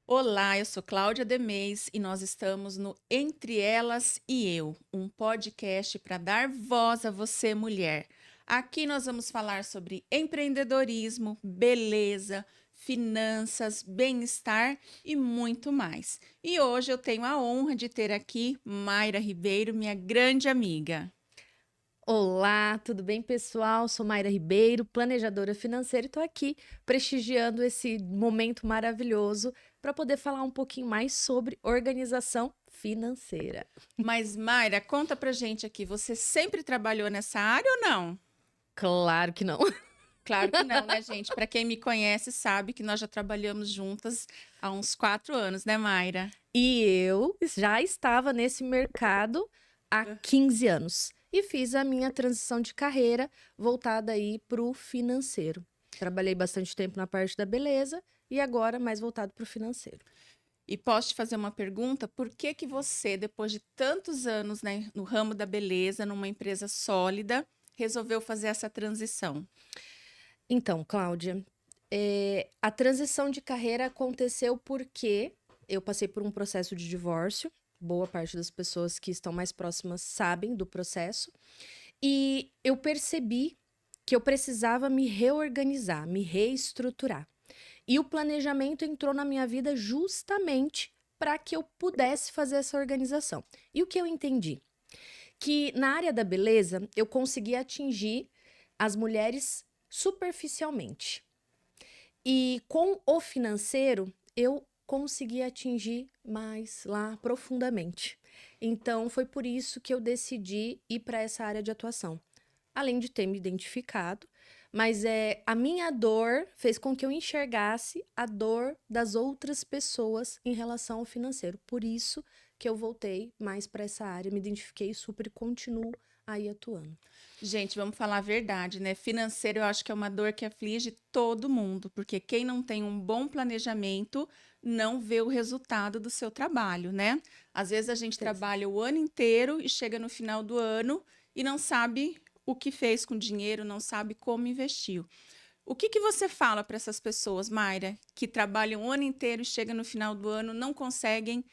Olá, eu sou Cláudia Demais e nós estamos no Entre Elas e Eu, um podcast para dar voz a você, mulher. Aqui nós vamos falar sobre empreendedorismo, beleza, finanças, bem-estar e muito mais. E hoje eu tenho a honra de ter aqui Mayra Ribeiro, minha grande amiga. Olá, tudo bem, pessoal? Sou Mayra Ribeiro, planejadora financeira, e estou aqui prestigiando esse momento maravilhoso para poder falar um pouquinho mais sobre organização financeira. Mas Mayra, conta pra gente aqui, você sempre trabalhou nessa área ou não? Claro que não. Claro que não, né, gente? Para quem me conhece sabe que nós já trabalhamos juntas há uns 4 anos, né, Mayra? E eu já estava nesse mercado há 15 anos e fiz a minha transição de carreira voltada aí para o financeiro. Trabalhei bastante tempo na parte da beleza e agora mais voltado para o financeiro. E posso te fazer uma pergunta? Por que que você, depois de tantos anos, né, no ramo da beleza, numa empresa sólida, resolveu fazer essa transição? Então, Cláudia, a transição de carreira aconteceu porque eu passei por um processo de divórcio. Boa parte das pessoas que estão mais próximas sabem do processo. E eu percebi que eu precisava me reorganizar, me reestruturar. E o planejamento entrou na minha vida justamente para que eu pudesse fazer essa organização. E o que eu entendi? Que na área da beleza eu consegui atingir as mulheres superficialmente. E com o financeiro, eu consegui atingir mais lá profundamente. Então, foi por isso que eu decidi ir para essa área de atuação. Além de ter me identificado, mas a minha dor fez com que eu enxergasse a dor das outras pessoas em relação ao financeiro. Por isso que eu voltei mais para essa área, me identifiquei super e continuo aí atuando. Gente, vamos falar a verdade, né? Financeiro eu acho que é uma dor que aflige todo mundo, porque quem não tem um bom planejamento não vê o resultado do seu trabalho, né? Às vezes a gente Certeza. trabalha o ano inteiro e chega no final do ano e não sabe o que fez com o dinheiro, não sabe como investiu. O que que você fala para essas pessoas, Mayra, que trabalham o ano inteiro e chega no final do ano, não conseguem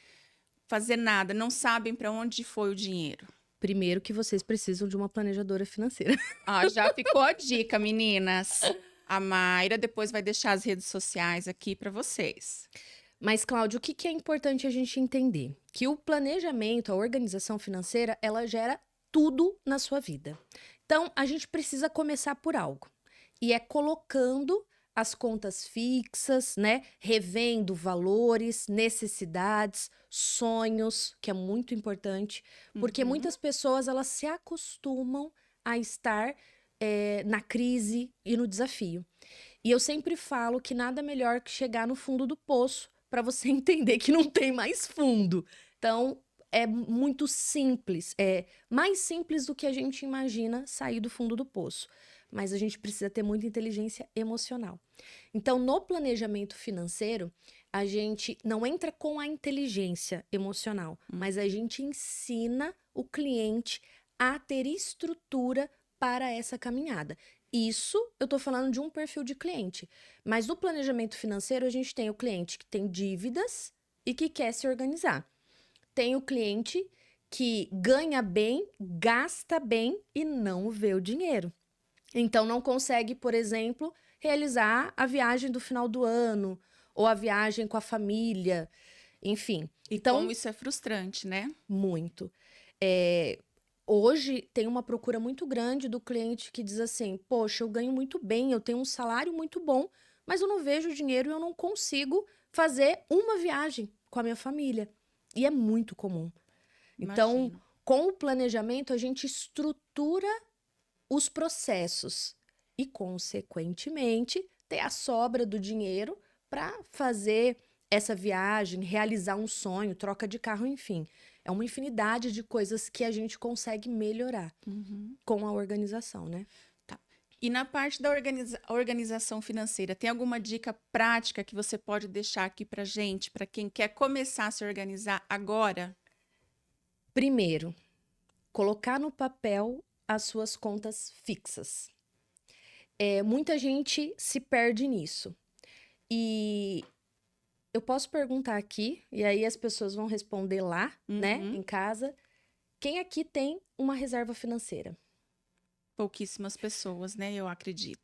fazer nada, não sabem para onde foi o dinheiro? Primeiro que vocês precisam de uma planejadora financeira. Ah, já ficou a dica, meninas. A Mayra depois vai deixar as redes sociais aqui para vocês. Mas, Cláudio, o que que é importante a gente entender? Que o planejamento, a organização financeira, ela gera tudo na sua vida. Então, a gente precisa começar por algo. E é colocando as contas fixas, né? Revendo valores, necessidades, sonhos, que é muito importante, porque Uhum. muitas pessoas elas se acostumam a estar na crise e no desafio. E eu sempre falo que nada melhor que chegar no fundo do poço para você entender que não tem mais fundo. Então, é muito simples, é mais simples do que a gente imagina sair do fundo do poço. Mas a gente precisa ter muita inteligência emocional. Então, no planejamento financeiro, a gente não entra com a inteligência emocional, mas a gente ensina o cliente a ter estrutura para essa caminhada. Isso eu estou falando de um perfil de cliente. Mas no planejamento financeiro, a gente tem o cliente que tem dívidas e que quer se organizar. Tem o cliente que ganha bem, gasta bem e não vê o dinheiro. Então não consegue, por exemplo, realizar a viagem do final do ano ou a viagem com a família, enfim. E como Então, isso é frustrante, né? muito. É, hoje tem uma procura muito grande do cliente que diz assim: poxa, eu ganho muito bem, eu tenho um salário muito bom, mas eu não vejo dinheiro e eu não consigo fazer uma viagem com a minha família. E é muito comum. Então, Imagino. com o planejamento, a gente estrutura os processos e, consequentemente, ter a sobra do dinheiro para fazer essa viagem, realizar um sonho, troca de carro, enfim. É uma infinidade de coisas que a gente consegue melhorar Uhum. com a organização, né? Tá. E na parte da organização financeira, tem alguma dica prática que você pode deixar aqui para gente, para quem quer começar a se organizar agora? Primeiro, colocar no papel as suas contas fixas. Muita gente se perde nisso. E eu posso perguntar aqui, e aí as pessoas vão responder lá, né, Uhum. em casa. Quem aqui tem uma reserva financeira? Pouquíssimas pessoas, né? Eu acredito.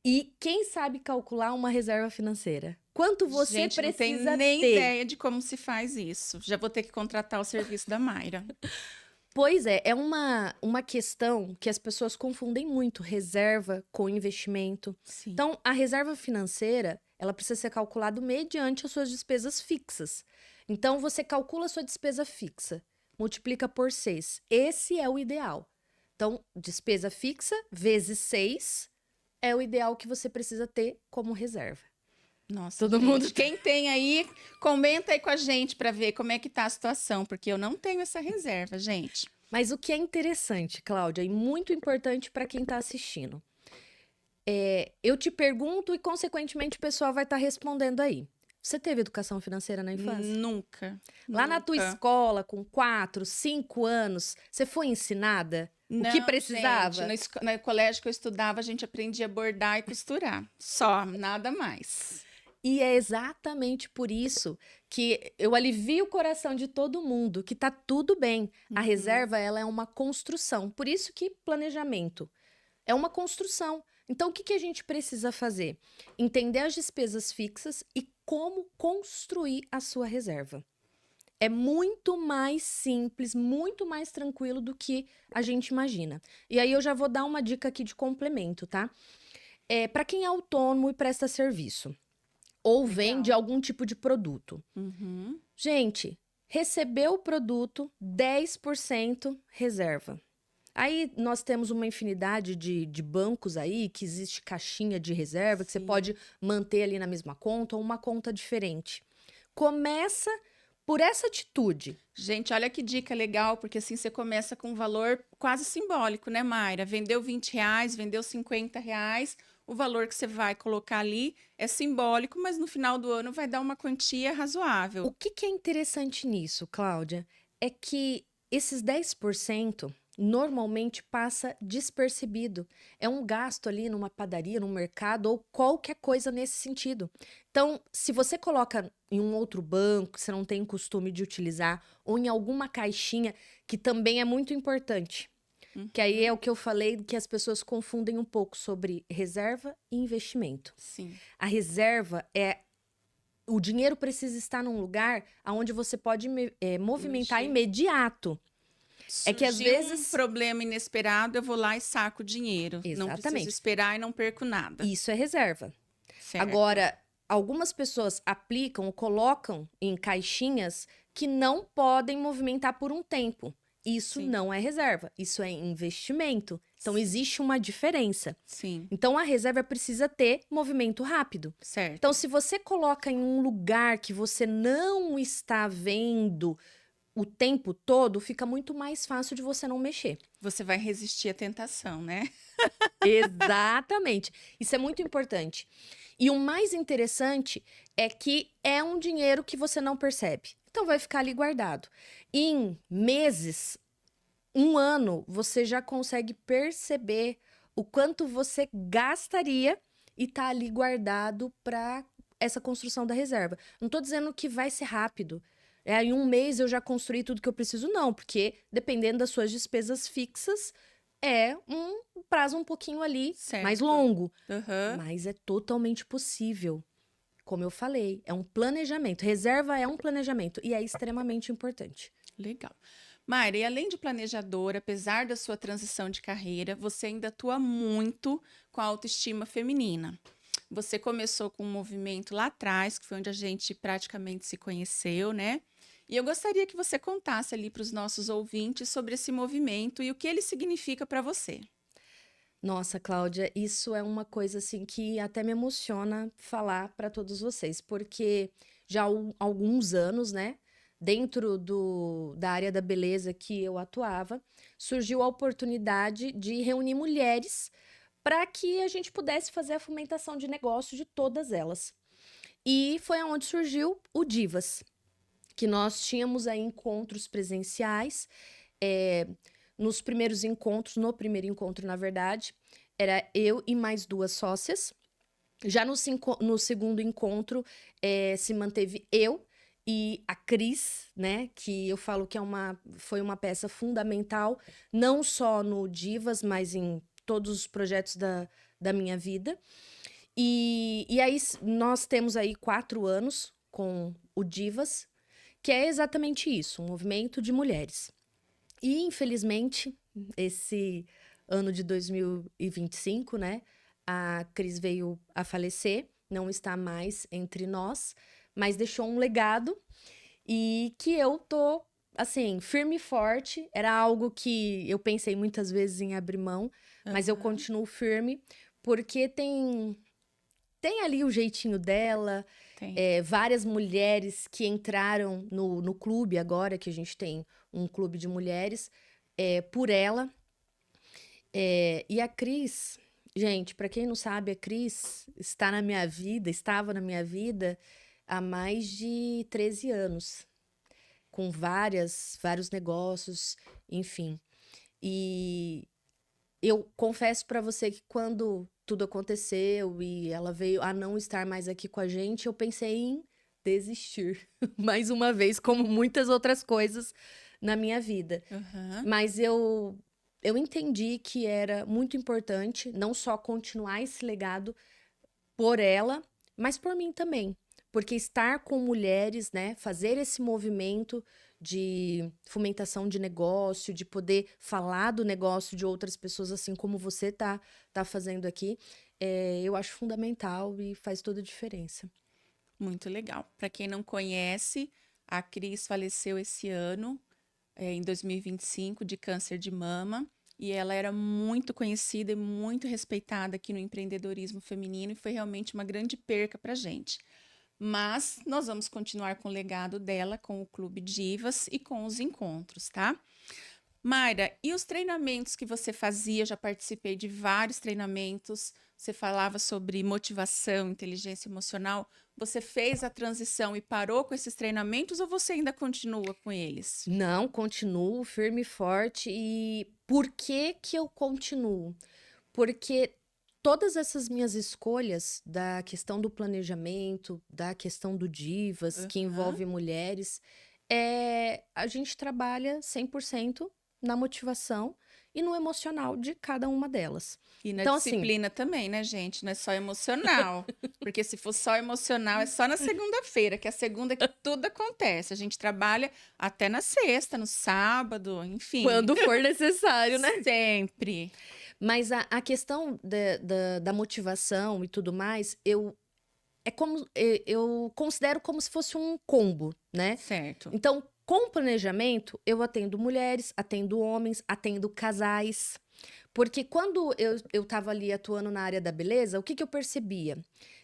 E quem sabe calcular uma reserva financeira? Quanto você Gente, não tem precisa nem ter? ideia de como se faz isso. Já vou ter que contratar o serviço da Mayra. Pois é uma questão que as pessoas confundem muito reserva com investimento. Sim. Então, a reserva financeira, ela precisa ser calculada mediante as suas despesas fixas. Então, você calcula a sua despesa fixa, multiplica por 6. Esse é o ideal. Então, despesa fixa vezes 6 é o ideal que você precisa ter como reserva. Nossa, Todo gente. mundo Quem tem aí, comenta aí com a gente para ver como é que tá a situação, porque eu não tenho essa reserva, gente. Mas o que é interessante, Cláudia, e muito importante para quem está assistindo, eu te pergunto e, consequentemente, o pessoal vai estar respondendo aí. Você teve educação financeira na infância? Nunca. Lá na tua Nunca. escola, com 4, 5 anos, você foi ensinada o que Não, gente, precisava? no colégio que eu estudava, a gente aprendia a bordar e costurar. Só, nada mais. E é exatamente por isso que eu alivio o coração de todo mundo, que tá tudo bem. A Uhum. reserva, ela é uma construção. Por isso que planejamento é uma construção. Então, o que que a gente precisa fazer? Entender as despesas fixas e como construir a sua reserva. É muito mais simples, muito mais tranquilo do que a gente imagina. E aí eu já vou dar uma dica aqui de complemento, tá? Para quem é autônomo e presta serviço ou vende Legal. algum tipo de produto. Uhum. Gente, recebeu o produto, 10% reserva. Aí nós temos uma infinidade de bancos aí, que existe caixinha de reserva, que você Sim. pode manter ali na mesma conta ou uma conta diferente. Começa por essa atitude. Gente, olha que dica legal, porque assim você começa com um valor quase simbólico, né, Mayra? Vendeu R$ 20, vendeu R$ 50, o valor que você vai colocar ali é simbólico, mas no final do ano vai dar uma quantia O razoável. que que é interessante nisso, Cláudia, é que esses 10% normalmente passa despercebido. É um gasto ali numa padaria, num mercado ou qualquer coisa nesse sentido. Então, se você coloca em um outro banco que você não tem costume de utilizar, ou em alguma caixinha, que também é muito importante. Que aí é Uhum. o que eu falei, que as pessoas confundem um pouco sobre reserva e investimento. Sim. A reserva é o dinheiro precisa estar num lugar onde você pode movimentar Mexer. imediato. É que às Surgiu um vezes. problema inesperado, eu vou lá e saco o dinheiro. Não preciso Exatamente. esperar e não perco nada. Isso é reserva. Certo. Agora, algumas pessoas aplicam ou colocam em caixinhas que não podem movimentar por um tempo. Isso Sim. não é reserva, isso é investimento. Então, existe uma diferença. Sim. Então, a reserva precisa ter movimento rápido. Então, Certo. se você coloca em um lugar que você não está vendo o tempo todo, fica muito mais fácil de você não mexer. Você vai resistir à tentação, né? Exatamente. Isso é muito importante. E o mais interessante é que é um dinheiro que você não percebe. Então vai ficar ali guardado. Em meses, um ano, você já consegue perceber o quanto você gastaria e tá ali guardado para essa construção da reserva. Não tô dizendo que vai ser rápido. Em um mês eu já construí tudo que eu preciso, não, porque dependendo das suas despesas fixas, é um prazo um pouquinho ali mais Certo. longo. Aham. Mas é totalmente possível. Como eu falei, é um planejamento. Reserva é um planejamento e é extremamente importante. Legal. Mayra, e além de planejadora, apesar da sua transição de carreira, você ainda atua muito com a autoestima feminina. Você começou com um movimento lá atrás, que foi onde a gente praticamente se conheceu, né? E eu gostaria que você contasse ali para os nossos ouvintes sobre esse movimento e o que ele significa para você. Nossa, Cláudia, isso é uma coisa assim que até me emociona falar para todos vocês, porque já há alguns anos, né, dentro da área da beleza que eu atuava, surgiu a oportunidade de reunir mulheres para que a gente pudesse fazer a fomentação de negócio de todas elas. E foi onde surgiu o Divas, que nós tínhamos aí encontros presenciais. é, Nos primeiros encontros, no primeiro encontro, na verdade, era eu e mais duas sócias. Já no segundo encontro, se manteve eu e a Cris, né? Que eu falo que foi uma peça fundamental, não só no Divas, mas em todos os projetos da minha vida. E aí nós temos aí 4 anos com o Divas, que é exatamente isso, um movimento de mulheres. E, infelizmente, esse ano de 2025, né? A Cris veio a falecer, não está mais entre nós, mas deixou um legado e que eu tô, assim, firme e forte. Era algo que eu pensei muitas vezes em abrir mão, mas eu continuo firme, porque tem ali o jeitinho dela, Tem. várias mulheres que entraram no clube agora, que a gente tem um clube de mulheres, por ela. E a Cris, gente, pra quem não sabe, a Cris estava na minha vida há mais de 13 anos, com vários negócios, enfim. E eu confesso pra você que quando tudo aconteceu e ela veio a não estar mais aqui com a gente, eu pensei em desistir mais uma vez, como muitas outras coisas na minha vida. Aham. Mas eu entendi que era muito importante não só continuar esse legado por ela, mas por mim também. Porque estar com mulheres, né, fazer esse movimento de fomentação de negócio, de poder falar do negócio de outras pessoas, assim como você tá fazendo aqui, eu acho fundamental e faz toda a diferença. Muito legal. Para quem não conhece, a Cris faleceu esse ano, em 2025, de câncer de mama. E ela era muito conhecida e muito respeitada aqui no empreendedorismo feminino e foi realmente uma grande perca para a gente. Mas nós vamos continuar com o legado dela, com o Clube Divas e com os encontros, tá? Mayra, e os treinamentos que você fazia? Já participei de vários treinamentos. Você falava sobre motivação, inteligência emocional. Você fez a transição e parou com esses treinamentos ou você ainda continua com eles? Não, continuo firme e forte. E por que que eu continuo? Porque todas essas minhas escolhas da questão do planejamento, da questão do Divas, que Aham. envolve mulheres, a gente trabalha 100% na motivação e no emocional de cada uma delas. E na Então, assim, disciplina também, né, gente? Não é só emocional. Porque se for só emocional, é só na segunda-feira, que é a segunda que tudo acontece. A gente trabalha até na sexta, no sábado, enfim. quando for necessário, né? Sempre. Mas a questão da motivação e tudo mais, eu considero como se fosse um combo, né? Certo. Então, com o planejamento, eu atendo mulheres, atendo homens, atendo casais. Porque quando eu tava ali atuando na área da beleza, o que que eu percebia?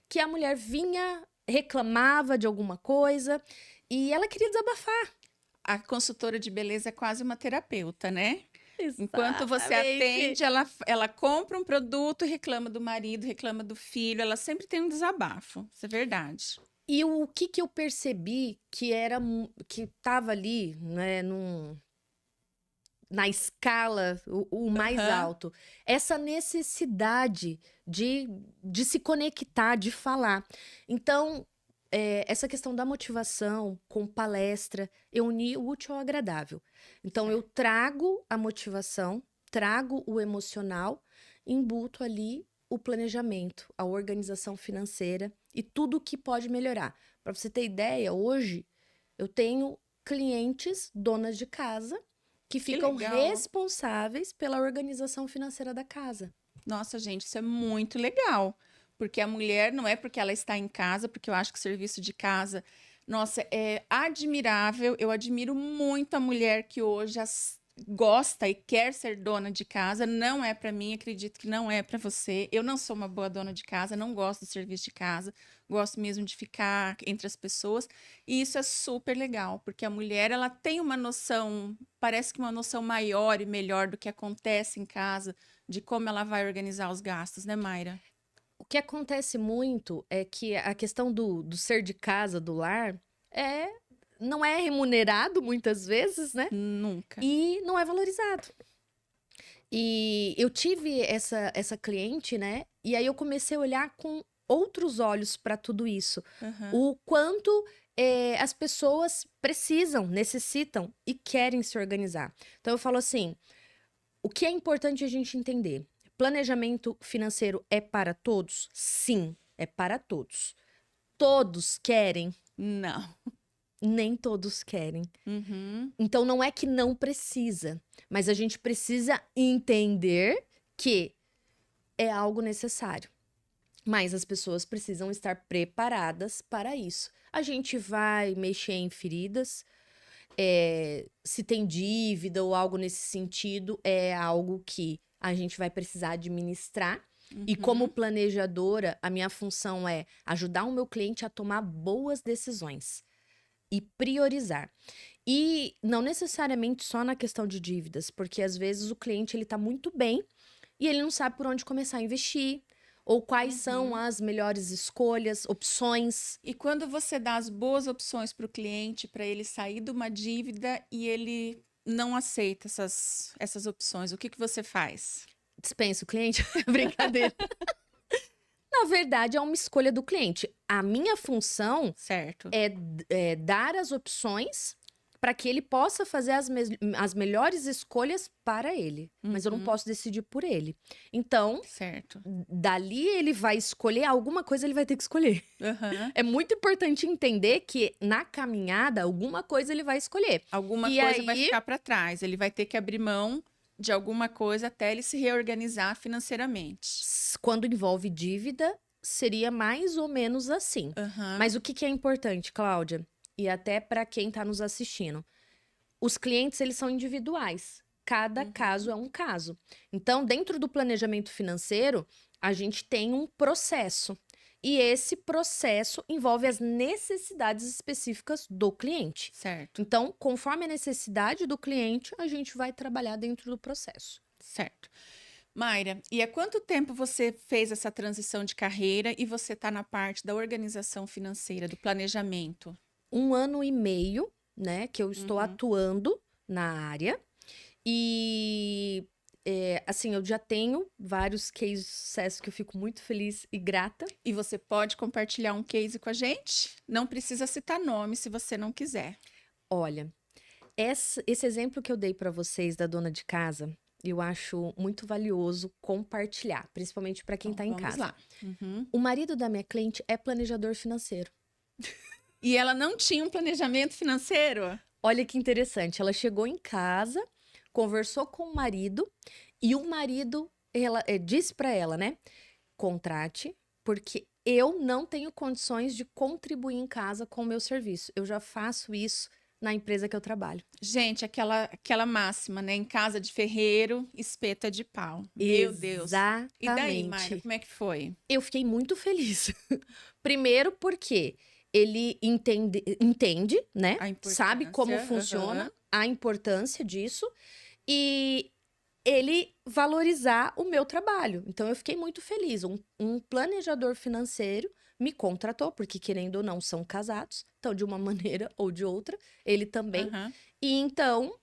Que a mulher vinha, reclamava de alguma coisa e ela queria desabafar. A consultora de beleza é quase uma terapeuta, né? Enquanto você Exatamente. atende, ela compra um produto e reclama do marido, reclama do filho, ela sempre tem um desabafo. Isso é verdade. E o que que eu percebi que tava ali, né, na escala o mais Aham. alto, essa necessidade de se conectar, de falar. Então, essa questão da motivação com palestra, eu uni o útil ao agradável. Então, eu Certo. trago a motivação, trago o emocional, embuto ali o planejamento, a organização financeira e tudo que pode melhorar. Para você ter ideia, hoje eu tenho clientes, donas de casa, que Que ficam legal. responsáveis pela organização financeira da casa. Nossa, gente, isso é muito legal. Porque a mulher não é porque ela está em casa, porque eu acho que o serviço de casa, nossa, é admirável. Eu admiro muito a mulher que hoje gosta e quer ser dona de casa. Não é para mim, acredito que não é para você. Eu não sou uma boa dona de casa, não gosto do serviço de casa, gosto mesmo de ficar entre as pessoas. E isso é super legal, porque a mulher, ela tem uma noção, parece que uma noção maior e melhor do que acontece em casa de como ela vai organizar os gastos, né, Mayra? O que acontece muito é que a questão do ser de casa, do lar, é, não é remunerado muitas vezes, né? Nunca. E não é valorizado. E eu tive essa cliente, né? E aí eu comecei a olhar com outros olhos para tudo isso. Aham. O quanto as pessoas precisam, necessitam e querem se organizar. Então, eu falo assim, o que é importante a gente entender? Planejamento financeiro é para todos? Sim, é para todos. Todos querem? Não. Nem todos querem. Uhum. Então, não é que não precisa, mas a gente precisa entender que é algo necessário. Mas as pessoas precisam estar preparadas para isso. A gente vai mexer em feridas, se tem dívida ou algo nesse sentido, é algo que a gente vai precisar administrar. E como planejadora, a minha função é ajudar o meu cliente a tomar boas decisões e priorizar. E não necessariamente só na questão de dívidas, porque às vezes o cliente ele está muito bem e ele não sabe por onde começar a investir, ou quais são as melhores escolhas, opções. E quando você dá as boas opções para o cliente, para ele sair de uma dívida e ele não aceita essas opções, o que que você faz? Dispensa o cliente? Brincadeira. Na verdade, é uma escolha do cliente. A minha função Certo. é dar as opções para que ele possa fazer as melhores escolhas para ele. Mas eu não posso decidir por ele. Então, Certo. dali ele vai escolher, alguma coisa ele vai ter que escolher. Aham. É muito importante entender que na caminhada, alguma coisa ele vai escolher. Alguma E coisa vai aí- ficar para trás. Ele vai ter que abrir mão de alguma coisa até ele se reorganizar financeiramente. Quando envolve dívida, seria mais ou menos assim. Aham. Mas o que é importante, Cláudia? E até para quem está nos assistindo. Os clientes, eles são individuais. Cada caso é um caso. Então, dentro do planejamento financeiro, a gente tem um processo. E esse processo envolve as necessidades específicas do cliente. Certo. Então, conforme a necessidade do cliente, a gente vai trabalhar dentro do processo. Certo. Mayra, e há quanto tempo você fez essa transição de carreira e você está na parte da organização financeira, do planejamento? 1 ano e meio, né, que eu estou atuando na área. E, assim, eu já tenho vários cases de sucesso que eu fico muito feliz e grata. E você pode compartilhar um case com a gente? Não precisa citar nome se você não quiser. Olha, esse exemplo que eu dei para vocês da dona de casa, eu acho muito valioso compartilhar, principalmente para quem está em Vamos casa. lá. Uhum. O marido da minha cliente é planejador financeiro. E ela não tinha um planejamento financeiro? Olha que interessante, ela chegou em casa, conversou com o marido e o marido disse para ela, né? Contrate, porque eu não tenho condições de contribuir em casa com o meu serviço. Eu já faço isso na empresa que eu trabalho. Gente, aquela máxima, né? Em casa de ferreiro, espeta de pau. Meu Deus. Exatamente. E daí, Mayra, como é que foi? Eu fiquei muito feliz. Primeiro porque ele entende, né? A importância, Sabe como funciona, aham. a importância disso e ele valorizar o meu trabalho. Então eu fiquei muito feliz. Um planejador financeiro me contratou, porque querendo ou não são casados, então de uma maneira ou de outra, ele também. Aham. E então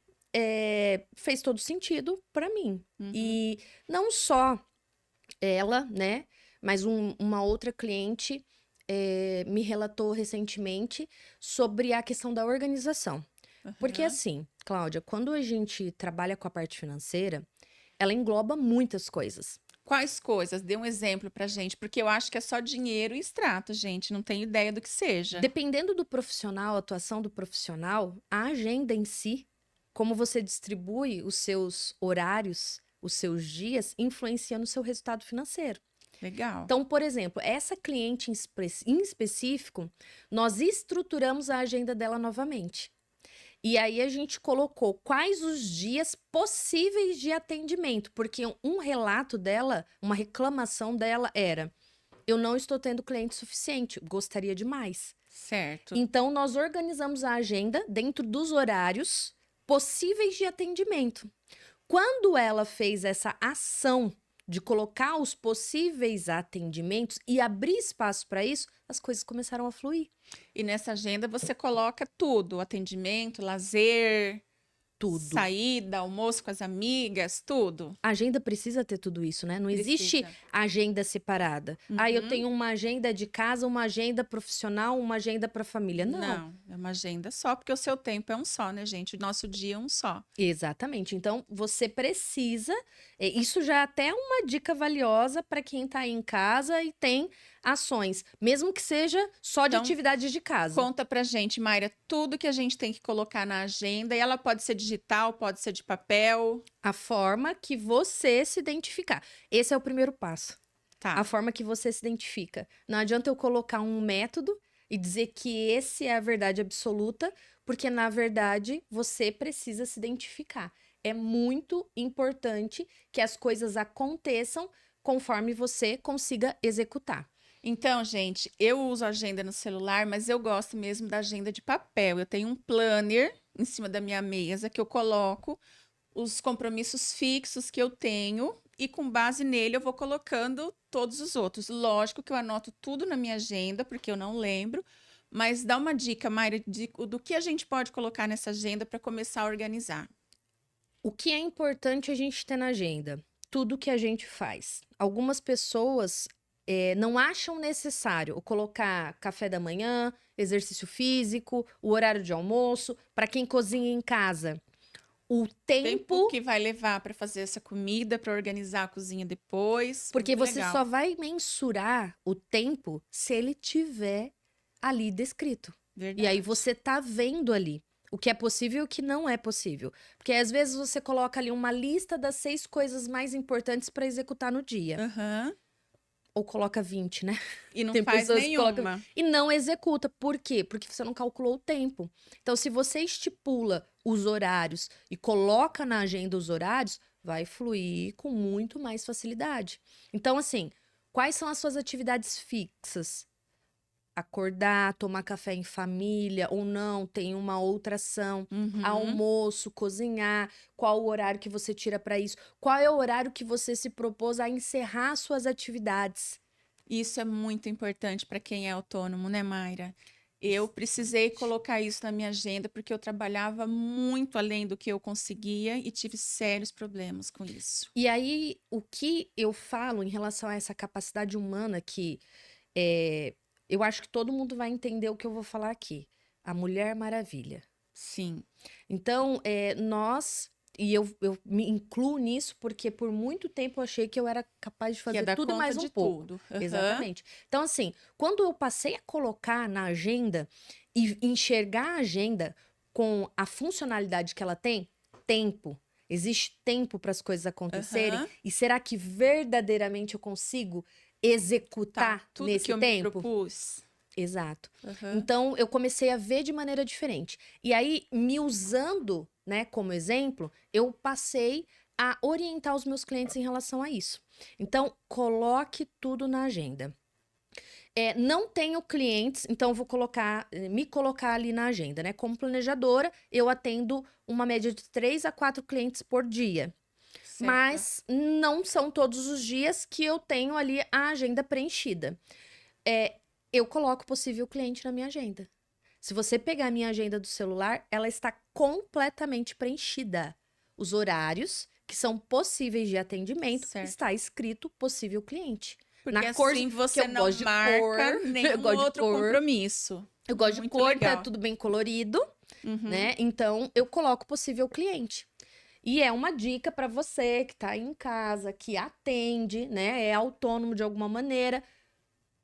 fez todo sentido para mim. E não só ela, né? Mas uma outra cliente me relatou recentemente sobre a questão da organização. Porque Aham. assim, Cláudia, quando a gente trabalha com a parte financeira, ela engloba muitas coisas. Quais coisas? Dê um exemplo pra gente, porque eu acho que é só dinheiro e extrato, gente. Não tenho ideia do que seja. Dependendo do profissional, a atuação do profissional, a agenda em si, como você distribui os seus horários, os seus dias, influencia no seu resultado financeiro. Legal. Então, por exemplo, essa cliente em específico, nós estruturamos a agenda dela novamente. E aí a gente colocou quais os dias possíveis de atendimento, porque um relato dela, uma reclamação dela era: eu não estou tendo cliente suficiente, gostaria de mais. Certo. Então nós organizamos a agenda dentro dos horários possíveis de atendimento. Quando ela fez essa ação de colocar os possíveis atendimentos e abrir espaço para isso, as coisas começaram a fluir. E nessa agenda você coloca tudo: atendimento, lazer. tudo. Saída, almoço com as amigas, tudo. A agenda precisa ter tudo isso, né? Não existe Precisa. agenda separada. Ah, eu Uhum. tenho uma agenda de casa, uma agenda profissional, uma agenda para família. Não. É uma agenda só, porque o seu tempo é um só, né, gente? O nosso dia é um só. Exatamente. Então, você precisa. Isso já é até uma dica valiosa para quem está aí em casa e tem ações, mesmo que seja só de Então, atividades de casa. conta pra gente, Mayra, tudo que a gente tem que colocar na agenda, e ela pode ser digital, pode ser de papel. A forma que você se identificar. Esse é o primeiro passo. Tá. A forma que você se identifica. Não adianta eu colocar um método e dizer que esse é a verdade absoluta, porque na verdade você precisa se identificar. É muito importante que as coisas aconteçam conforme você consiga executar. Então, gente, eu uso agenda no celular, mas eu gosto mesmo da agenda de papel. Eu tenho um planner em cima da minha mesa que eu coloco os compromissos fixos que eu tenho e com base nele eu vou colocando todos os outros. Lógico que eu anoto tudo na minha agenda, porque eu não lembro, mas dá uma dica, Mayra, do que a gente pode colocar nessa agenda para começar a organizar. O que é importante a gente ter na agenda? Tudo que a gente faz. Algumas pessoas não acham necessário colocar café da manhã, exercício físico, o horário de almoço, para quem cozinha em casa. O tempo, Que vai levar para fazer essa comida, para organizar a cozinha depois. porque Muito você legal. só vai mensurar o tempo se ele tiver ali descrito. Verdade. E aí você tá vendo ali o que é possível e o que não é possível. Porque às vezes você coloca ali uma lista das 6 coisas mais importantes para executar no dia. Aham. Ou coloca 20, né? E não Tem faz pessoas que colocam nenhuma. e não executa. Por quê? Porque você não calculou o tempo. Então, se você estipula os horários e coloca na agenda os horários, vai fluir com muito mais facilidade. Então, assim, quais são as suas atividades fixas? Acordar, tomar café em família ou não, tem uma outra ação. Uhum. Almoço, cozinhar, qual o horário que você tira para isso? Qual é o horário que você se propôs a encerrar suas atividades? Isso é muito importante para quem é autônomo, né, Mayra? Eu precisei colocar isso na minha agenda porque eu trabalhava muito além do que eu conseguia e tive sérios problemas com isso. E aí, o que eu falo em relação a essa capacidade humana que eu acho que todo mundo vai entender o que eu vou falar aqui. A Mulher Maravilha. Sim. Então, e eu me incluo nisso porque por muito tempo eu achei que eu era capaz de Que ia fazer dar tudo e conta mais um de pouco. tudo. Aham. Exatamente. Então, assim, quando eu passei a colocar na agenda e enxergar a agenda com a funcionalidade que ela tem, tempo. Existe tempo para as coisas acontecerem? Aham. E será que verdadeiramente eu consigo executar Tá. Tudo nesse que eu me tempo? propus. Exato. Aham. Então, eu comecei a ver de maneira diferente. E aí, me usando, né, como exemplo, eu passei a orientar os meus clientes em relação a isso. Então, coloque tudo na agenda. Não tenho clientes, então eu vou me colocar ali na agenda, né? Como planejadora, eu atendo uma média de 3 a 4 clientes por dia. Certo. Mas não são todos os dias que eu tenho ali a agenda preenchida. Eu coloco possível cliente na minha agenda. Se você pegar a minha agenda do celular, ela está completamente preenchida. Os horários que são possíveis de atendimento, Certo. está escrito possível cliente. Porque Na cor assim que você eu não gosto de marca cor, nenhum eu gosto de outro cor. compromisso. Eu gosto de Muito cor, tá legal. tudo bem colorido, Uhum. né? Então, eu coloco possível cliente. E é uma dica para você que tá aí em casa, que atende, né? É autônomo de alguma maneira.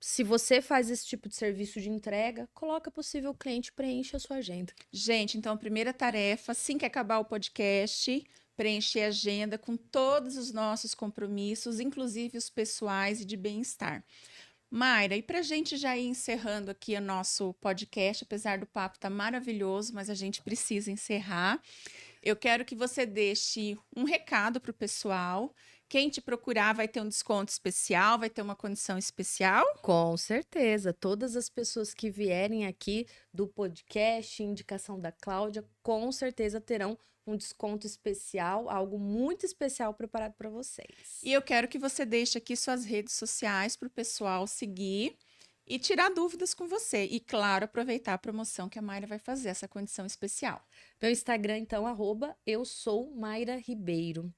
Se você faz esse tipo de serviço de entrega, coloca possível cliente, preenche a sua agenda. Gente, então a primeira tarefa, assim que acabar o podcast, preencher a agenda com todos os nossos compromissos, inclusive os pessoais e de bem-estar. Mayra, e para a gente já ir encerrando aqui o nosso podcast, apesar do papo estar maravilhoso, mas a gente precisa encerrar. Eu quero que você deixe um recado para o pessoal. Quem te procurar vai ter um desconto especial, vai ter uma condição especial? Com certeza, todas as pessoas que vierem aqui do podcast, indicação da Cláudia, com certeza terão um desconto especial, algo muito especial preparado para vocês. E eu quero que você deixe aqui suas redes sociais para o pessoal seguir e tirar dúvidas com você. E, claro, aproveitar a promoção que a Mayra vai fazer, essa condição especial. Meu Instagram, então, eu sou Mayra Ribeiro.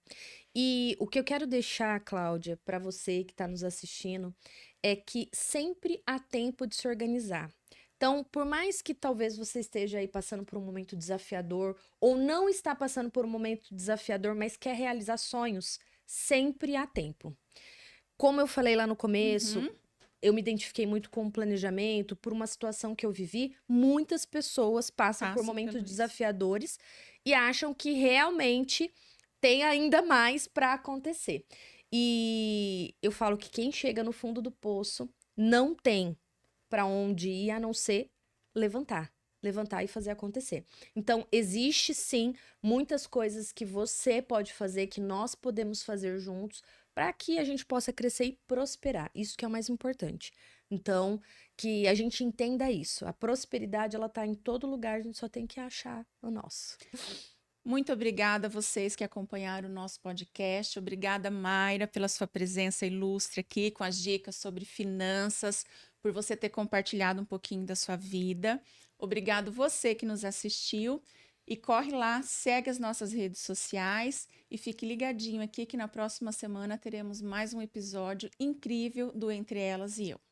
E o que eu quero deixar, Cláudia, para você que está nos assistindo, é que sempre há tempo de se organizar. Então, por mais que talvez você esteja aí passando por um momento desafiador, ou não está passando por um momento desafiador, mas quer realizar sonhos, sempre há tempo. Como eu falei lá no começo, Uhum. eu me identifiquei muito com o planejamento, por uma situação que eu vivi. Muitas pessoas passam por Passo momentos pelo isso. desafiadores e acham que realmente tem ainda mais para acontecer. E eu falo que quem chega no fundo do poço não tem para onde ir a não ser levantar. Levantar e fazer acontecer. Então, existe sim muitas coisas que você pode fazer, que nós podemos fazer juntos, para que a gente possa crescer e prosperar. Isso que é o mais importante. Então, que a gente entenda isso. A prosperidade, ela tá em todo lugar, a gente só tem que achar o nosso. Muito obrigada a vocês que acompanharam o nosso podcast. Obrigada, Mayra, pela sua presença ilustre aqui com as dicas sobre finanças, por você ter compartilhado um pouquinho da sua vida. Obrigado você que nos assistiu. E corre lá, segue as nossas redes sociais e fique ligadinho aqui que na próxima semana teremos mais um episódio incrível do Entre Elas e Eu.